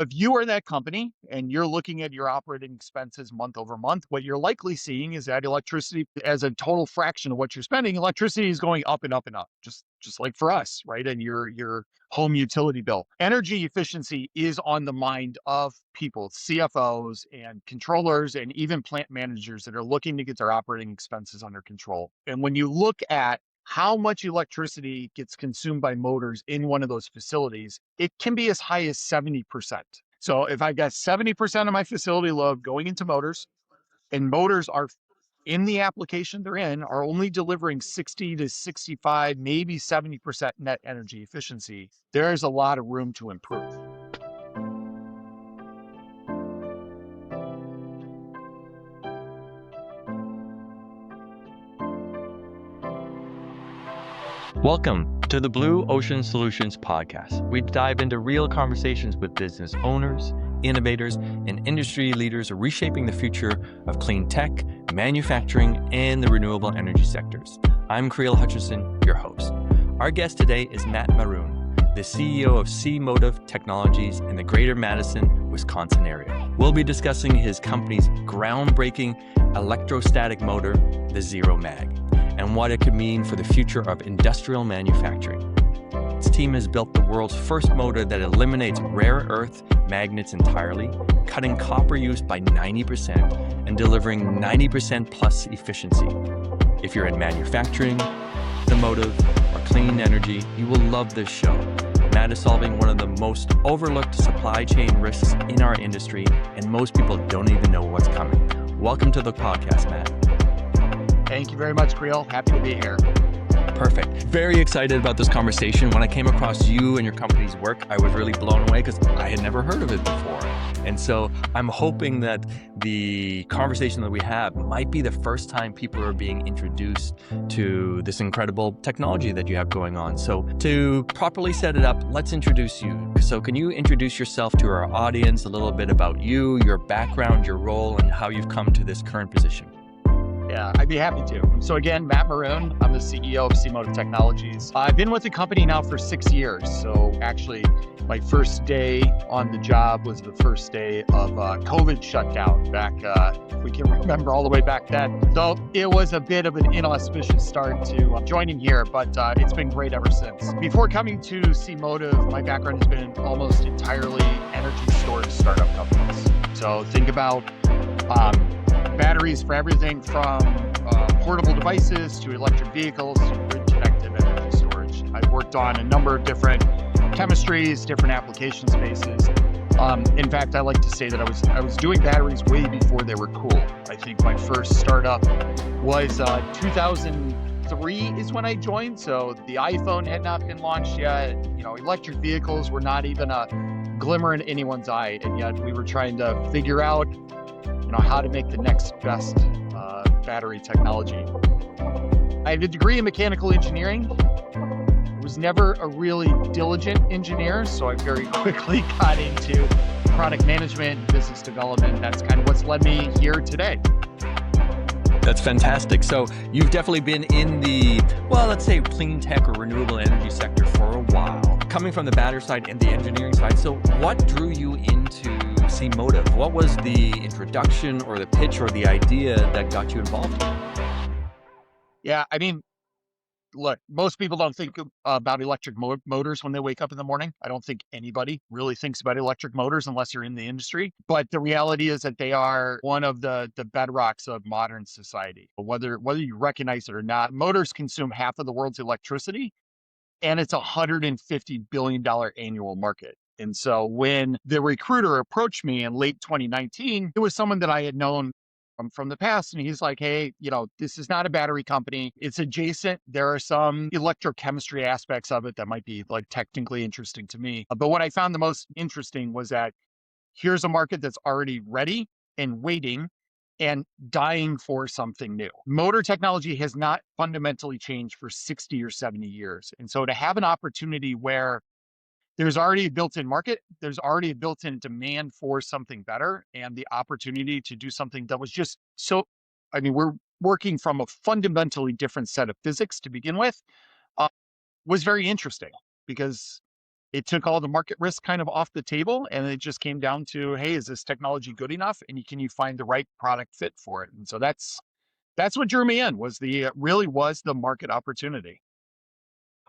If you are that company and you're looking at your operating expenses month over month, what you're likely seeing is that electricity as a total fraction of what you're spending, electricity is going up and up and up, just like for us, right? And your home utility bill. Energy efficiency is on the mind of people, CFOs and controllers and even plant managers that are looking to get their operating expenses under control. And when you look at how much electricity gets consumed by motors in one of those facilities, it can be as high as 70%. So if I've got 70% of my facility load going into motors, and motors are in the application they're in, are only delivering 60 to 65, maybe 70% net energy efficiency, there's a lot of room to improve. Welcome to the Blue Ocean Solutions podcast. We dive into real conversations with business owners, innovators, and industry leaders reshaping the future of clean tech, manufacturing, and the renewable energy sectors. I'm Kreel Hutchinson, your host. Our guest today is Matt Maroon, the CEO of C-Motive Technologies in the Greater Madison, Wisconsin area. We'll be discussing his company's groundbreaking electrostatic motor, the ZeroMag, and what it could mean for the future of industrial manufacturing. Its team has built the world's first motor that eliminates rare earth magnets entirely, cutting copper use by 90% and delivering 90% plus efficiency. If you're in manufacturing, automotive, or clean energy, you will love this show. Matt is solving one of the most overlooked supply chain risks in our industry, and most people don't even know what's coming. Welcome to the podcast, Matt. Thank you very much, Kreel. Happy to be here. Perfect. Very excited about this conversation. When I came across you and your company's work, I was really blown away because I had never heard of it before. And so I'm hoping that the conversation that we have might be the first time people are being introduced to this incredible technology that you have going on. So to properly set it up, let's introduce you. So can you introduce yourself to our audience, a little bit about you, your background, your role, and how you've come to this current position? Yeah, I'd be happy to. So again, Matt Maroon, I'm the CEO of C-Motive Technologies. I've been with the company now for 6 years. So actually, my first day on the job was the first day of COVID shutdown back, if we can remember all the way back then. So it was a bit of an inauspicious start to joining here, but it's been great ever since. Before coming to C-Motive, my background has been almost entirely energy storage startup companies. So think about batteries for everything from portable devices to electric vehicles to grid-connected energy storage. I've worked on a number of different chemistries, different application spaces. In fact, I like to say that I was doing batteries way before they were cool. I think my first startup was 2003 is when I joined. So the iPhone had not been launched yet. Electric vehicles were not even a glimmer in anyone's eye, and yet we were trying to figure out how to make the next best battery technology. I have a degree in mechanical engineering. I was never a really diligent engineer, so I very quickly got into product management and business development. That's kind of what's led me here today. That's fantastic. So you've definitely been in the, let's say clean tech or renewable energy sector for a while, coming from the battery side and the engineering side. So what drew you into C-Motive? What was the introduction or the pitch or the idea that got you involved? Yeah, look, most people don't think about electric motors when they wake up in the morning. I don't think anybody really thinks about electric motors unless you're in the industry. But the reality is that they are one of the bedrocks of modern society. Whether you recognize it or not, motors consume half of the world's electricity, and it's a $150 billion annual market. And so when the recruiter approached me in late 2019, it was someone that I had known from the past. And he's like, hey, this is not a battery company. It's adjacent. There are some electrochemistry aspects of it that might be like technically interesting to me. But what I found the most interesting was that here's a market that's already ready and waiting and dying for something new. Motor technology has not fundamentally changed for 60 or 70 years. And so to have an opportunity where there's already a built-in market, there's already a built-in demand for something better, and the opportunity to do something that was just we're working from a fundamentally different set of physics to begin with, was very interesting because it took all the market risk kind of off the table, and it just came down to, hey, is this technology good enough, and can you find the right product fit for it? And so that's what drew me in, was the really was the market opportunity.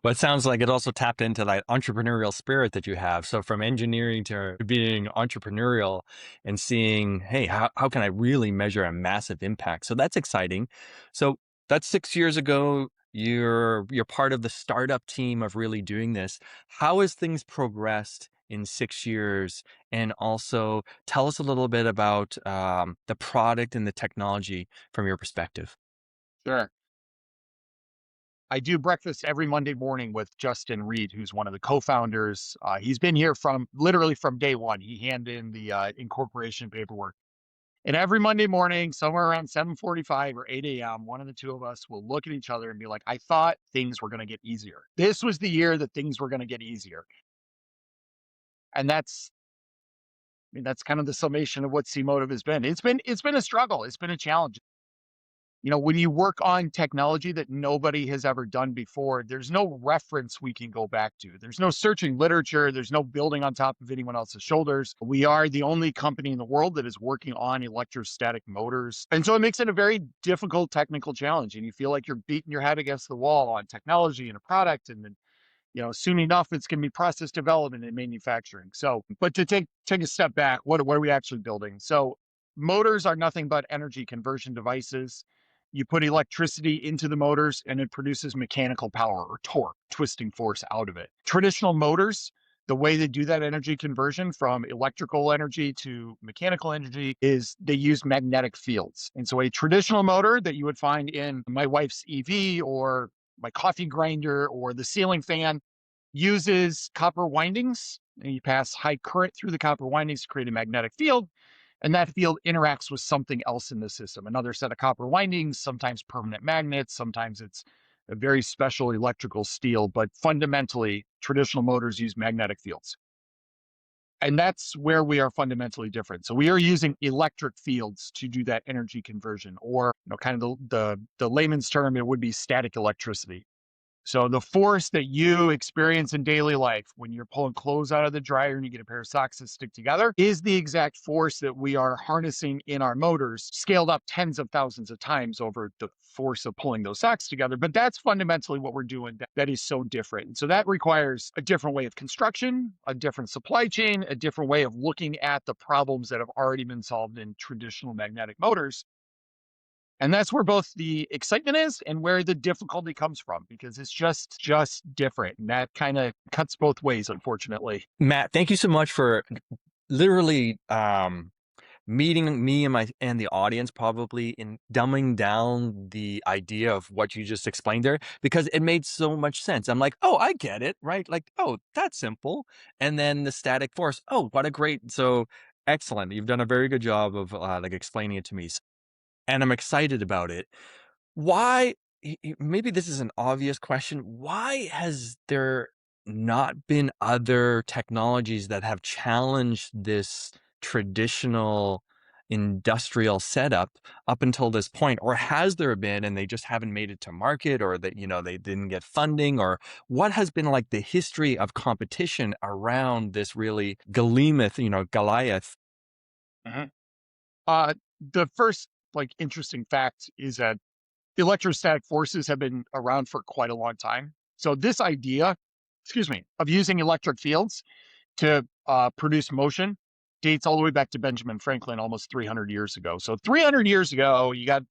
But it sounds like it also tapped into that entrepreneurial spirit that you have. So from engineering to being entrepreneurial and seeing, hey, how can I really measure a massive impact? So that's exciting. So that's 6 years ago. You're part of the startup team of really doing this. How has things progressed in 6 years? And also tell us a little bit about the product and the technology from your perspective. Sure. I do breakfast every Monday morning with Justin Reed, who's one of the co-founders. He's been here from literally from day one. He handed in the incorporation paperwork. And every Monday morning, somewhere around 7:45 or 8 a.m., one of the two of us will look at each other and be like, I thought things were going to get easier. This was the year that things were going to get easier. And I mean, that's kind of the summation of what C-Motive has been. It's been a struggle. It's been a challenge. When you work on technology that nobody has ever done before, there's no reference we can go back to. There's no searching literature. There's no building on top of anyone else's shoulders. We are the only company in the world that is working on electrostatic motors. And so it makes it a very difficult technical challenge. And you feel like you're beating your head against the wall on technology and a product. And then soon enough, it's going to be process development and manufacturing. So, but to take a step back, what are we actually building? So, motors are nothing but energy conversion devices. You put electricity into the motors, and it produces mechanical power or torque, twisting force out of it. Traditional motors, the way they do that energy conversion from electrical energy to mechanical energy is they use magnetic fields. And so, a traditional motor that you would find in my wife's EV or my coffee grinder or the ceiling fan uses copper windings, and you pass high current through the copper windings to create a magnetic field. And that field interacts with something else in the system, another set of copper windings, sometimes permanent magnets, sometimes it's a very special electrical steel. But fundamentally, traditional motors use magnetic fields. And that's where we are fundamentally different. So we are using electric fields to do that energy conversion, or kind of the layman's term, it would be static electricity. So the force that you experience in daily life when you're pulling clothes out of the dryer and you get a pair of socks that stick together is the exact force that we are harnessing in our motors, scaled up tens of thousands of times over the force of pulling those socks together. But that's fundamentally what we're doing that is so different. And so that requires a different way of construction, a different supply chain, a different way of looking at the problems that have already been solved in traditional magnetic motors. And that's where both the excitement is and where the difficulty comes from, because it's just different. And that kind of cuts both ways, unfortunately. Matt, thank you so much for literally meeting me and the audience probably in dumbing down the idea of what you just explained there, because it made so much sense. I'm like, oh, I get it, right? Like, oh, that's simple. And then the static force. Oh, what a great. So excellent. You've done a very good job of like explaining it to me. And I'm excited about it. Why, maybe this is an obvious question. Why has there not been other technologies that have challenged this traditional industrial setup up until this point? Or has there been and they just haven't made it to market, or that, they didn't get funding? Or what has been like the history of competition around this really Goliath? Mhm. The first interesting fact is that electrostatic forces have been around for quite a long time. So this idea, excuse me, of using electric fields to produce motion dates all the way back to Benjamin Franklin almost 300 years ago. So 300 years ago, you got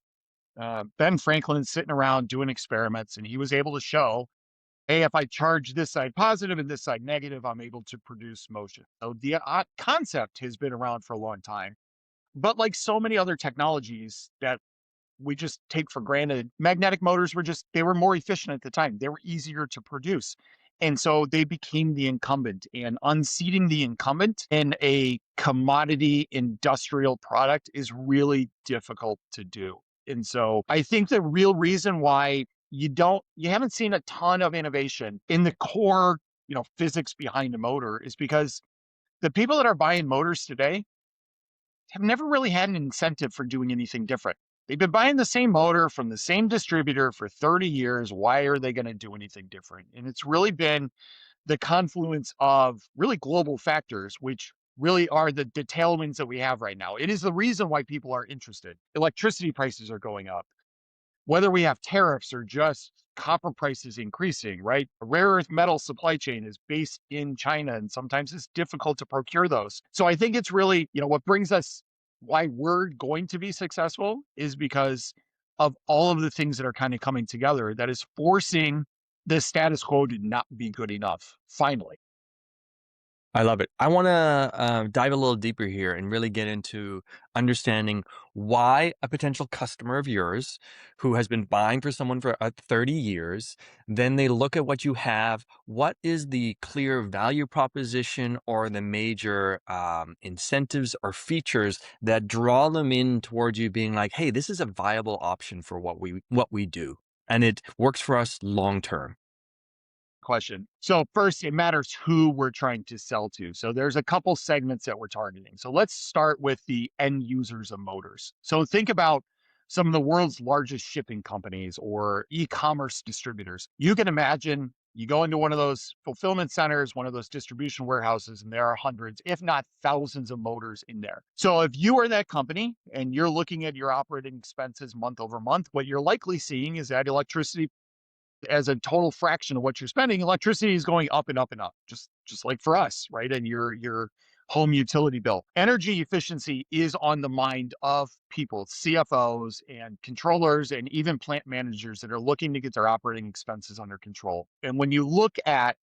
Ben Franklin sitting around doing experiments, and he was able to show, hey, if I charge this side positive and this side negative, I'm able to produce motion. So the concept has been around for a long time. But like so many other technologies that we just take for granted, magnetic motors they were more efficient at the time. They were easier to produce. And so they became the incumbent, and unseating the incumbent in a commodity industrial product is really difficult to do. And so I think the real reason why you haven't seen a ton of innovation in the core, physics behind a motor is because the people that are buying motors today have never really had an incentive for doing anything different. They've been buying the same motor from the same distributor for 30 years. Why are they going to do anything different? And it's really been the confluence of really global factors, which really are the tailwinds that we have right now. It is the reason why people are interested. Electricity prices are going up, whether we have tariffs or just copper prices increasing, right? A rare earth metal supply chain is based in China, and sometimes it's difficult to procure those. So I think it's really, what brings us, why we're going to be successful is because of all of the things that are kind of coming together that is forcing the status quo to not be good enough, finally. I love it. I want to dive a little deeper here and really get into understanding why a potential customer of yours who has been buying for someone for 30 years, then they look at what you have. What is the clear value proposition or the major incentives or features that draw them in towards you being like, hey, this is a viable option for what we do, and it works for us long term? Question. So first, it matters who we're trying to sell to. So there's a couple segments that we're targeting. So let's start with the end users of motors. So think about some of the world's largest shipping companies or e-commerce distributors. You can imagine you go into one of those fulfillment centers, one of those distribution warehouses, and there are hundreds, if not thousands of motors in there. So if you are that company and you're looking at your operating expenses month over month, what you're likely seeing is that electricity, as a total fraction of what you're spending, electricity is going up and up and up, just like for us, right? And your home utility bill. Energy efficiency is on the mind of people, CFOs and controllers, and even plant managers that are looking to get their operating expenses under control. And when you look at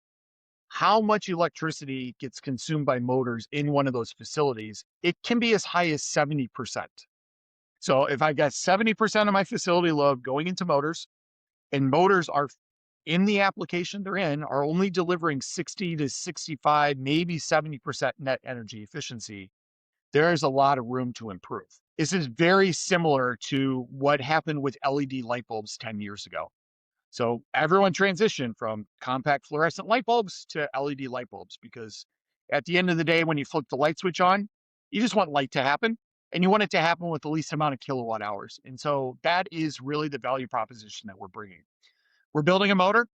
how much electricity gets consumed by motors in one of those facilities, it can be as high as 70%. So if I got 70% of my facility load going into motors, and motors are in the application they're in are only delivering 60 to 65, maybe 70% net energy efficiency, there is a lot of room to improve. This is very similar to what happened with LED light bulbs 10 years ago. So everyone transitioned from compact fluorescent light bulbs to LED light bulbs because at the end of the day, when you flip the light switch on, you just want light to happen, and you want it to happen with the least amount of kilowatt hours. And so that is really the value proposition that we're bringing. We're building a motor,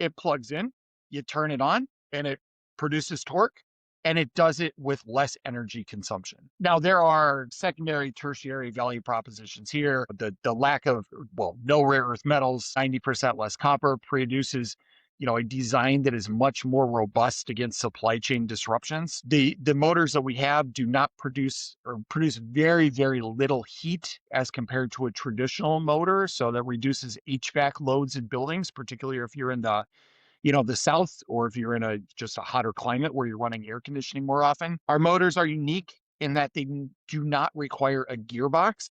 it plugs in, you turn it on, and it produces torque, and it does it with less energy consumption. Now, there are secondary, tertiary value propositions here. The lack of, no rare earth metals, 90% less copper produces, a design that is much more robust against supply chain disruptions. The motors that we have do not produce very, very little heat as compared to a traditional motor. So that reduces HVAC loads in buildings, particularly if you're in the South, or if you're in just a hotter climate where you're running air conditioning more often. Our motors are unique in that they do not require a gearbox.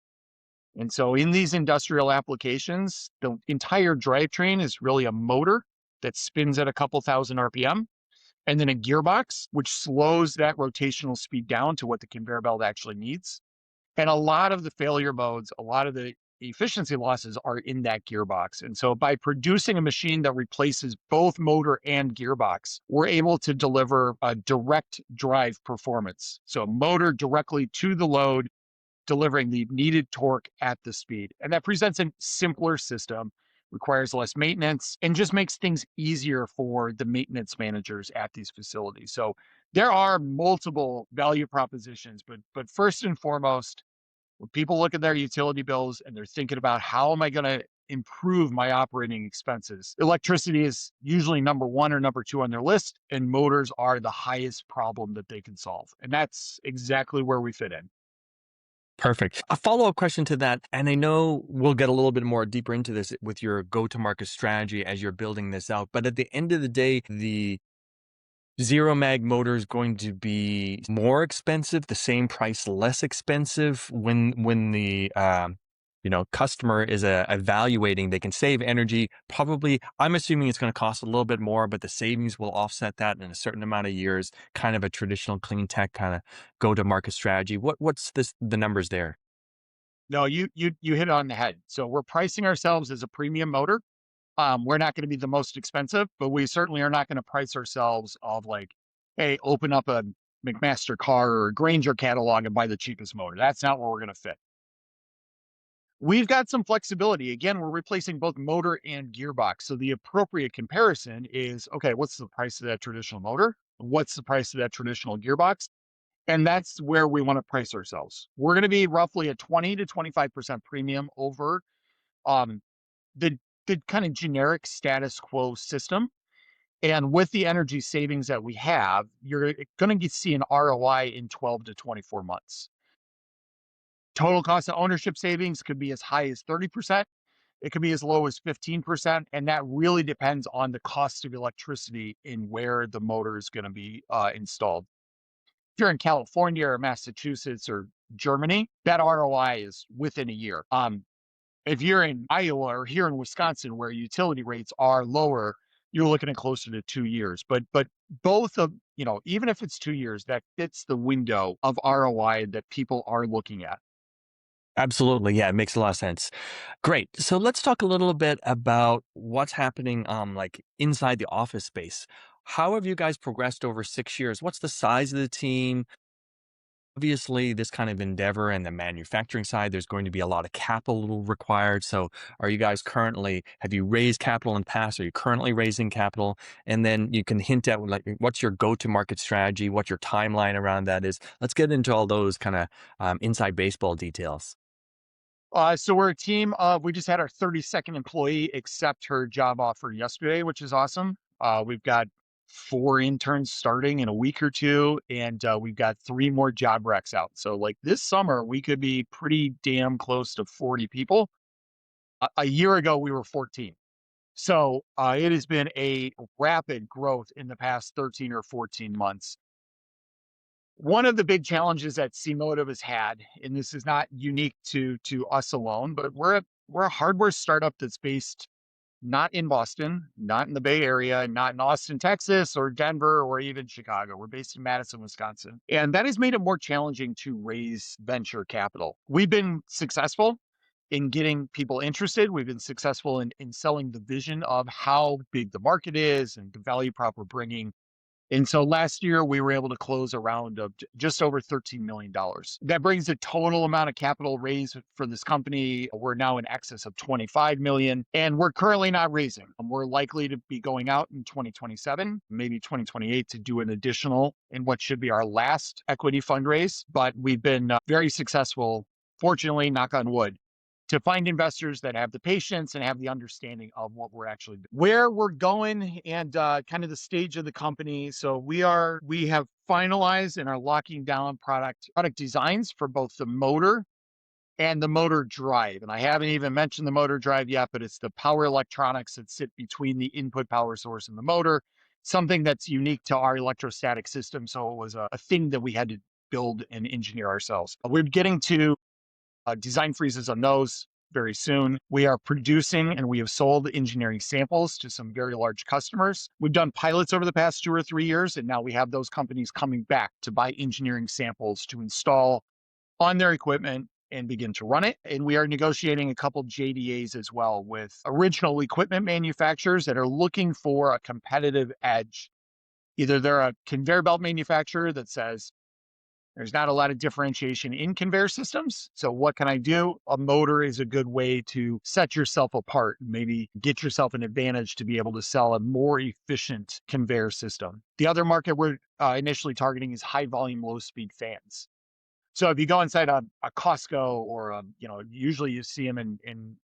And so in these industrial applications, the entire drivetrain is really a motor that spins at a couple thousand RPM, and then a gearbox, which slows that rotational speed down to what the conveyor belt actually needs. And a lot of the failure modes, a lot of the efficiency losses are in that gearbox. And so by producing a machine that replaces both motor and gearbox, we're able to deliver a direct drive performance. So a motor directly to the load, delivering the needed torque at the speed. And that presents a simpler system, requires less maintenance, and just makes things easier for the maintenance managers at these facilities. So there are multiple value propositions, but first and foremost, when people look at their utility bills and they're thinking about how am I going to improve my operating expenses, electricity is usually number one or number two on their list, and motors are the highest problem that they can solve. And that's exactly where we fit in. Perfect. A follow-up question to that, and I know we'll get a little bit more deeper into this with your go-to-market strategy as you're building this out. But at the end of the day, the ZeroMag motor is going to be more expensive, the same price, less expensive when the customer is evaluating. They can save energy. Probably, I'm assuming it's going to cost a little bit more, but the savings will offset that in a certain amount of years. Kind of a traditional clean tech kind of go-to-market strategy. What's the numbers there? No, you hit it on the head. So we're pricing ourselves as a premium motor. We're not going to be the most expensive, but we certainly are not going to price ourselves of like, hey, open up a McMaster car or a Granger catalog and buy the cheapest motor. That's not where we're going to fit. We've got some flexibility. Again, we're replacing both motor and gearbox. So the appropriate comparison is, okay, what's the price of that traditional motor? What's the price of that traditional gearbox? And that's where we want to price ourselves. We're going to be roughly a 20 to 25% premium over um, the kind of generic status quo system. And with the energy savings that we have, you're going to see an ROI in 12 to 24 months. Total cost of ownership savings could be as high as 30%. It could be as low as 15%. And that really depends on the cost of electricity and where the motor is going to be installed. If you're in California or Massachusetts or Germany, that ROI is within a year. If you're in Iowa or here in Wisconsin, where utility rates are lower, you're looking at closer to 2 years. But both of, even if it's 2 years, that fits the window of ROI that people are looking at. Absolutely. Yeah, it makes a lot of sense. Great. So let's talk a little bit about what's happening like inside the office space. How have you guys progressed over 6 years? What's the size of the team? Obviously, this kind of endeavor and the manufacturing side, there's going to be a lot of capital required. So are you guys currently, have you raised capital in the past? Are you currently raising capital? And then you can hint at like what's your go-to-market strategy, what your timeline around that is. Let's get into all those kind of inside baseball details. So we're a team of, we just had our 32nd employee accept her job offer yesterday, which is awesome. We've got 4 interns starting in a week or two, and we've got 3 more job recs out. So like this summer, we could be pretty damn close to 40 people. A year ago, we were 14. So it has been a rapid growth in the past 13 or 14 months. One of the big challenges that C-Motive has had, and this is not unique to us alone, but we're a hardware startup that's based not in Boston, not in the Bay Area, not in Austin, Texas, or Denver, or even Chicago. We're based in Madison, Wisconsin. And that has made it more challenging to raise venture capital. We've been successful in getting people interested. We've been successful in selling the vision of how big the market is and the value prop we're bringing. And so last year we were able to close a round of just over $13 million. That brings the total amount of capital raised for this company. We're now in excess of 25 million, and we're currently not raising. We're likely to be going out in 2027, maybe 2028 to do an additional in what should be our last equity fundraise. But we've been very successful, fortunately, knock on wood, to find investors that have the patience and have the understanding of what we're actually doing, where we're going, and kind of the stage of the company. So we have finalized and are locking down product designs for both the motor and the motor drive. And I haven't even mentioned the motor drive yet, but it's the power electronics that sit between the input power source and the motor, something that's unique to our electrostatic system. So it was a thing that we had to build and engineer ourselves. We're getting to design freezes on those very soon. We are producing and we have sold engineering samples to some very large customers. We've done pilots over the past 2 or 3 years, and now we have those companies coming back to buy engineering samples to install on their equipment and begin to run it. And we are negotiating a couple JDAs as well with original equipment manufacturers that are looking for a competitive edge. Either they're a conveyor belt manufacturer that says, there's not a lot of differentiation in conveyor systems. So what can I do? A motor is a good way to set yourself apart, maybe get yourself an advantage to be able to sell a more efficient conveyor system. The other market we're initially targeting is high volume, low speed fans. So if you go inside a Costco or usually you see them in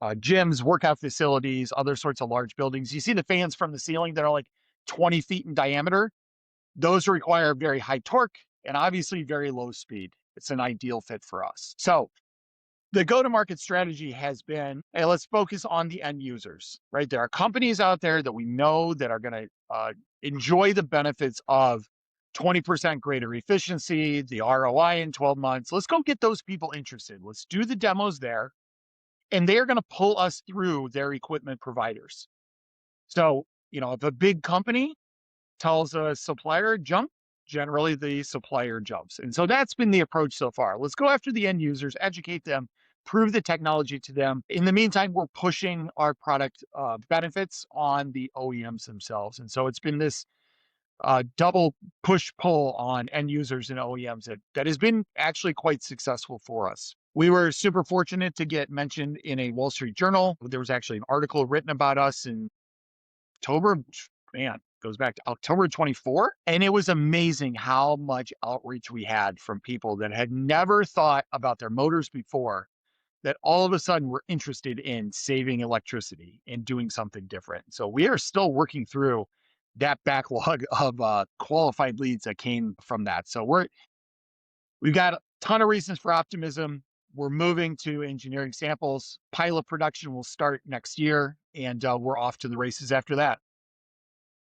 gyms, workout facilities, other sorts of large buildings. You see the fans from the ceiling that are like 20 feet in diameter. Those require very high torque and obviously very low speed. It's an ideal fit for us. So the go-to-market strategy has been, hey, let's focus on the end users, right? There are companies out there that we know that are going to enjoy the benefits of 20% greater efficiency, the ROI in 12 months. Let's go get those people interested. Let's do the demos there. And they're going to pull us through their equipment providers. So, if a big company tells a supplier jump, generally the supplier jumps. And so that's been the approach so far. Let's go after the end users, educate them, prove the technology to them. In the meantime, we're pushing our product benefits on the OEMs themselves. And so it's been this double push pull on end users and OEMs that has been actually quite successful for us. We were super fortunate to get mentioned in a Wall Street Journal. There was actually an article written about us in October, man, goes back to October 24. And it was amazing how much outreach we had from people that had never thought about their motors before, that all of a sudden were interested in saving electricity and doing something different. So we are still working through that backlog of qualified leads that came from that. So we've got a ton of reasons for optimism. We're moving to engineering samples. Pilot production will start next year, and we're off to the races after that.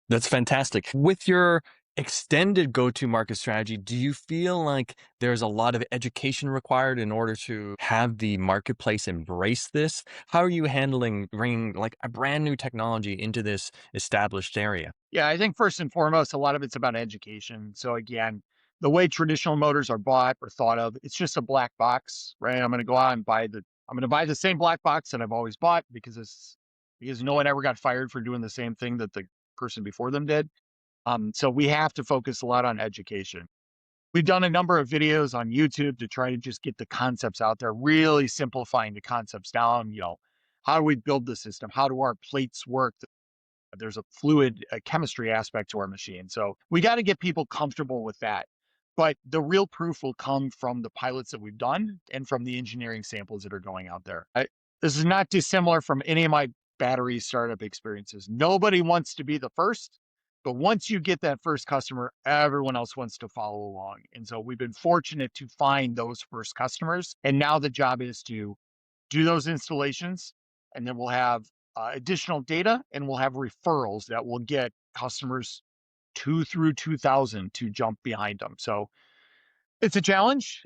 That's fantastic. With your extended go-to-market strategy, do you feel like there's a lot of education required in order to have the marketplace embrace this? How are you handling bringing like a brand new technology into this established area? Yeah, I think first and foremost, a lot of it's about education. So again, the way traditional motors are bought or thought of, it's just a black box, right? I'm going to buy the same black box that I've always bought because no one ever got fired for doing the same thing that the person before them did. So we have to focus a lot on education. We've done a number of videos on YouTube to try to just get the concepts out there, really simplifying the concepts down. How do we build the system? How do our plates work? There's a fluid chemistry aspect to our machine. So we got to get people comfortable with that. But the real proof will come from the pilots that we've done and from the engineering samples that are going out there. This is not dissimilar from any of my battery startup experiences. Nobody wants to be the first, but once you get that first customer, everyone else wants to follow along. And so we've been fortunate to find those first customers. And now the job is to do those installations, and then we'll have additional data, and we'll have referrals that will get customers 2 through 2,000 to jump behind them. So it's a challenge.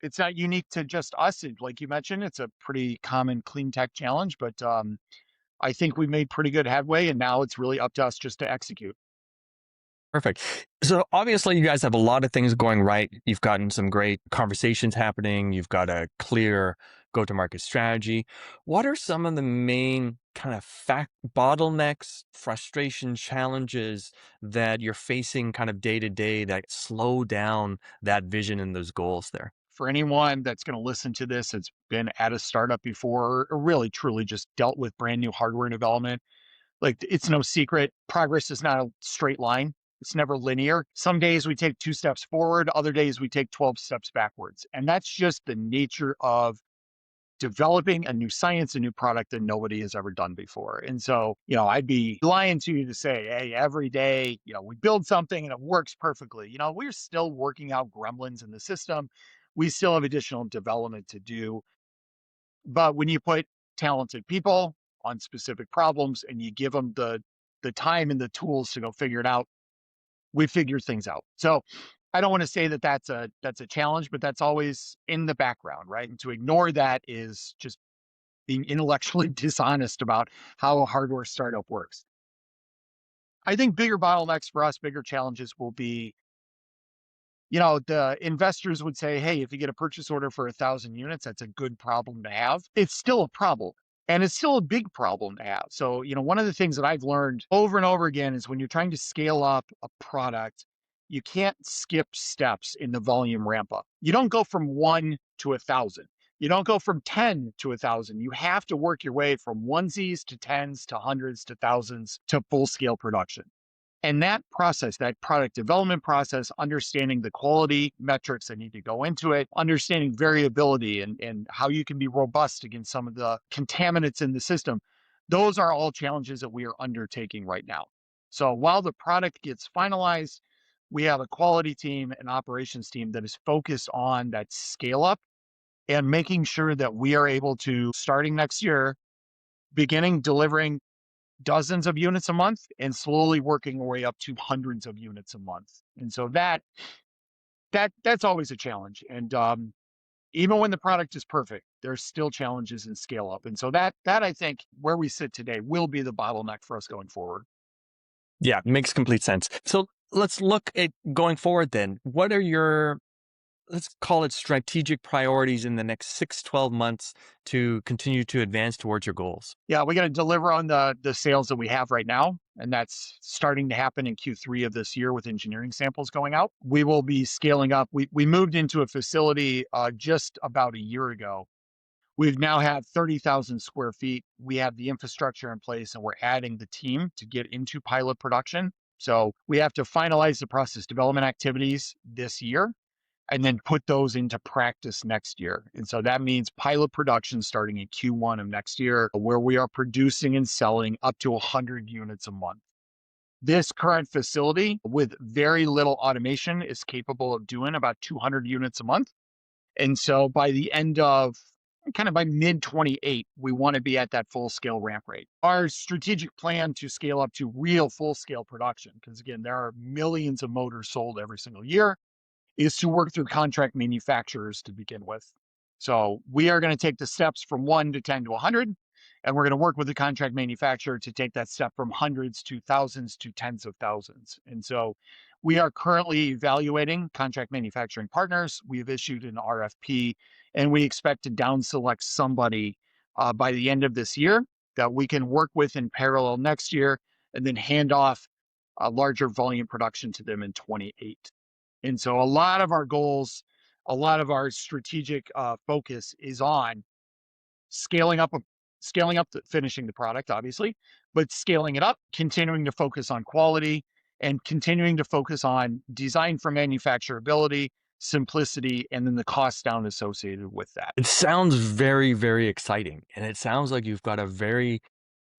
It's not unique to just us. Like you mentioned, it's a pretty common clean tech challenge, but I think we made pretty good headway, and now it's really up to us just to execute. Perfect. So obviously you guys have a lot of things going right. You've gotten some great conversations happening. You've got a clear go-to-market strategy. What are some of the main kind of bottlenecks, frustration, challenges that you're facing kind of day to day that slow down that vision and those goals there? For anyone that's going to listen to this, that's been at a startup before, or really truly just dealt with brand new hardware development, like, it's no secret, progress is not a straight line. It's never linear. Some days we take 2 steps forward, other days we take 12 steps backwards. And that's just the nature of developing a new science, a new product that nobody has ever done before. And so, I'd be lying to you to say, hey, every day, we build something and it works perfectly. We're still working out gremlins in the system. We still have additional development to do. But when you put talented people on specific problems and you give them the time and the tools to go figure it out, we figure things out. So I don't want to say that that's a challenge, but that's always in the background, right? And to ignore that is just being intellectually dishonest about how a hardware startup works. I think bigger bottlenecks for us, bigger challenges will be, the investors would say, hey, if you get a purchase order for 1,000 units, that's a good problem to have. It's still a problem. And it's still a big problem to have. So, one of the things that I've learned over and over again is when you're trying to scale up a product, you can't skip steps in the volume ramp up. You don't go from 1 to 1,000. You don't go from 10 to 1,000. You have to work your way from onesies to tens to hundreds to thousands to full scale production. And that process, that product development process, understanding the quality metrics that need to go into it, understanding variability and how you can be robust against some of the contaminants in the system, those are all challenges that we are undertaking right now. So while the product gets finalized, we have a quality team and operations team that is focused on that scale up and making sure that we are able to, starting next year, beginning delivering dozens of units a month and slowly working our way up to hundreds of units a month. And so that's always a challenge. And even when the product is perfect, there's still challenges in scale up. And so that I think where we sit today will be the bottleneck for us going forward. Yeah, makes complete sense. So let's look at going forward then. What are your let's call it strategic priorities in the next 6, 12 months to continue to advance towards your goals? Yeah, we got to deliver on the sales that we have right now, and that's starting to happen in Q3 of this year with engineering samples going out. We will be scaling up. We moved into a facility just about a year ago. We've now had 30,000 square feet. We have the infrastructure in place, and we're adding the team to get into pilot production. So we have to finalize the process development activities this year and then put those into practice next year. And so that means pilot production starting in Q1 of next year, where we are producing and selling up to 100 units a month. This current facility with very little automation is capable of doing about 200 units a month. And so by the end of kind of by mid 28, we want to be at that full scale ramp rate. Our strategic plan to scale up to real full scale production, because again, there are millions of motors sold every single year, is to work through contract manufacturers to begin with. So we are going to take the steps from 1 to 10 to 100, and we're going to work with the contract manufacturer to take that step from hundreds to thousands to tens of thousands. And so we are currently evaluating contract manufacturing partners. We have issued an RFP, and we expect to down select somebody by the end of this year that we can work with in parallel next year, and then hand off a larger volume production to them in 28. And so a lot of our goals, a lot of our strategic focus is on scaling up, finishing the product, obviously, but scaling it up, continuing to focus on quality, and continuing to focus on design for manufacturability, simplicity, and then the cost down associated with that. It sounds very, very exciting. And it sounds like you've got a very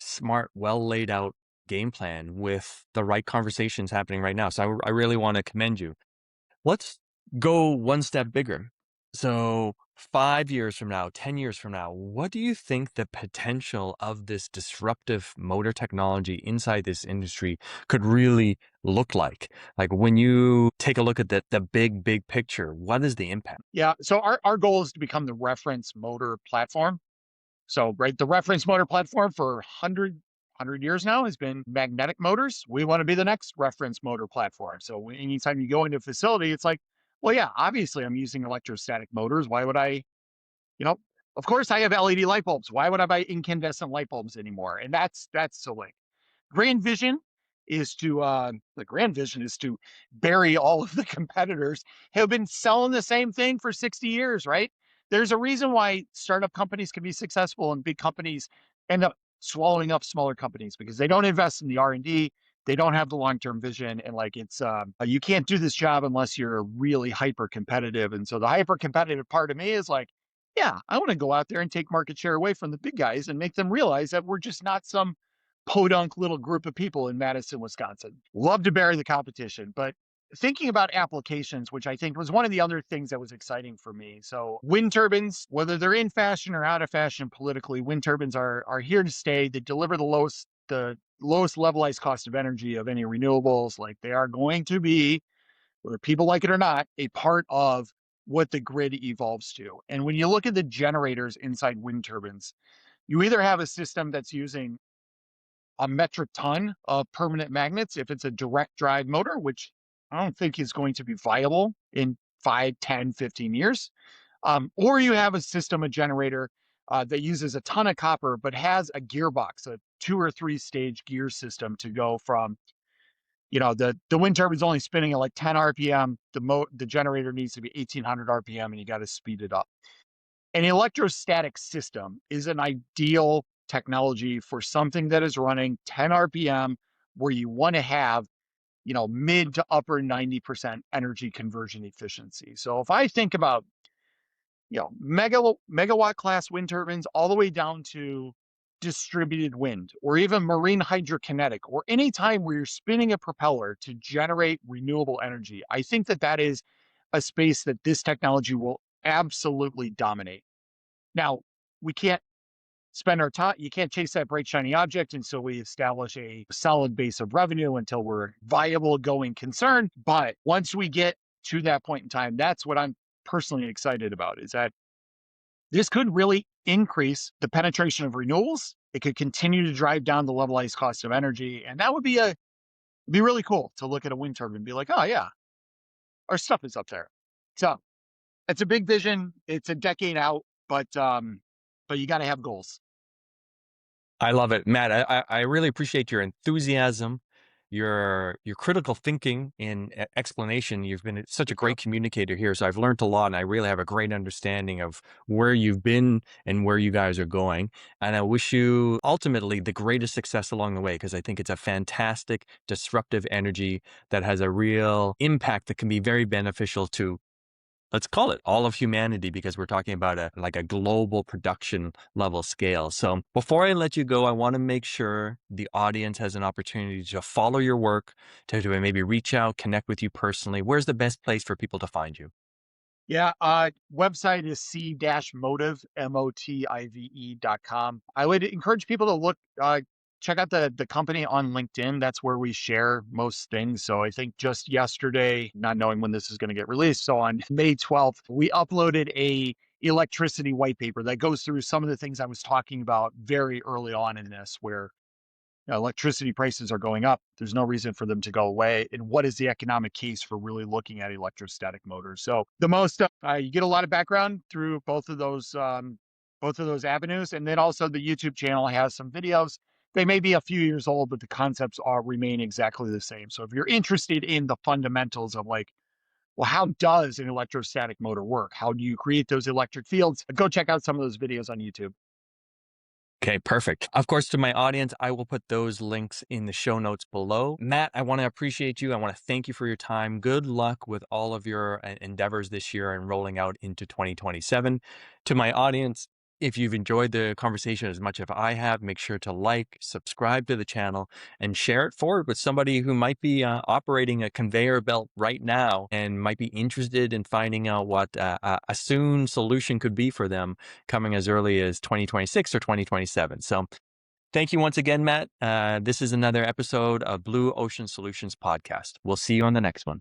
smart, well laid out game plan with the right conversations happening right now. So I really want to commend you. Let's go one step bigger. So 5 years from now, 10 years from now, what do you think the potential of this disruptive motor technology inside this industry could really look like? Like when you take a look at the big picture, what is the impact? Yeah. So our goal is to become the reference motor platform. So, right, the reference motor platform for 100 years now has been magnetic motors. We want to be the next reference motor platform. So, anytime you go into a facility, it's like, well, yeah, obviously I'm using electrostatic motors. Why would I, you know, of course I have LED light bulbs. Why would I buy incandescent light bulbs anymore? And that's so like grand vision is to the grand vision is to bury all of the competitors who have been selling the same thing for 60 years, right? There's a reason why startup companies can be successful and big companies end up swallowing up smaller companies, because they don't invest in the R&D, they don't have the long-term vision, and like it's you can't do this job unless you're really hyper competitive. And so the hyper competitive part of me is like, yeah, I want to go out there and take market share away from the big guys and make them realize that we're just not some podunk little group of people in Madison, Wisconsin. Love to bury the competition, but thinking about applications, which I think was one of the other things that was exciting for me. So wind turbines, whether they're in fashion or out of fashion politically, wind turbines are here to stay. They deliver the lowest levelized cost of energy of any renewables. Like they are going to be, whether people like it or not, a part of what the grid evolves to. And when you look at the generators inside wind turbines, you either have a system that's using a metric ton of permanent magnets if it's a direct drive motor, which I don't think is going to be viable in 5, 10, 15 years. Or you have a system, a generator that uses a ton of copper, but has a gearbox, a 2 or 3 stage gear system to go from, the wind turbine's only spinning at like 10 RPM. The generator needs to be 1800 RPM, and you got to speed it up. An electrostatic system is an ideal technology for something that is running 10 RPM, where you want to have, mid to upper 90% energy conversion efficiency. So if I think about, megawatt class wind turbines all the way down to distributed wind, or even marine hydrokinetic, or any time where you're spinning a propeller to generate renewable energy, I think that is a space that this technology will absolutely dominate. Now, we can't spend our time, you can't chase that bright, shiny object until we establish a solid base of revenue, until we're viable going concern. But once we get to that point in time, that's what I'm personally excited about, is that this could really increase the penetration of renewables. It could continue to drive down the levelized cost of energy. And that would be really cool to look at a wind turbine and be like, oh yeah, our stuff is up there. So It's a big vision. It's a decade out, but you got to have goals. I love it, Matt. I really appreciate your enthusiasm, your critical thinking and explanation. You've been such a great communicator here, so I've learned a lot, and I really have a great understanding of where you've been and where you guys are going. And I wish you ultimately the greatest success along the way, because I think it's a fantastic, disruptive energy that has a real impact that can be very beneficial to, let's call it, all of humanity, because we're talking about a global production level scale. So before I let you go, I want to make sure the audience has an opportunity to follow your work, to maybe reach out, connect with you personally. Where's the best place for people to find you? Yeah, website is c-motive, motive.com. I would encourage people to check out the company on LinkedIn. That's where we share most things. So I think just yesterday, not knowing when this is going to get released, so on May 12th, we uploaded a electricity white paper that goes through some of the things I was talking about very early on in this, where electricity prices are going up. There's no reason for them to go away. And what is the economic case for really looking at electrostatic motors? So the most you get a lot of background through both of those avenues, and then also the YouTube channel has some videos. They may be a few years old, but the concepts remain exactly the same. So if you're interested in the fundamentals of like, well, how does an electrostatic motor work? How do you create those electric fields? Go check out some of those videos on YouTube. Okay, perfect. Of course, to my audience, I will put those links in the show notes below. Matt, I want to appreciate you. I want to thank you for your time. Good luck with all of your endeavors this year and rolling out into 2027. To my audience, if you've enjoyed the conversation as much as I have, make sure to like, subscribe to the channel, and share it forward with somebody who might be operating a conveyor belt right now and might be interested in finding out what a soon solution could be for them coming as early as 2026 or 2027. So thank you once again, Matt. This is another episode of Blue Ocean Solutions Podcast. We'll see you on the next one.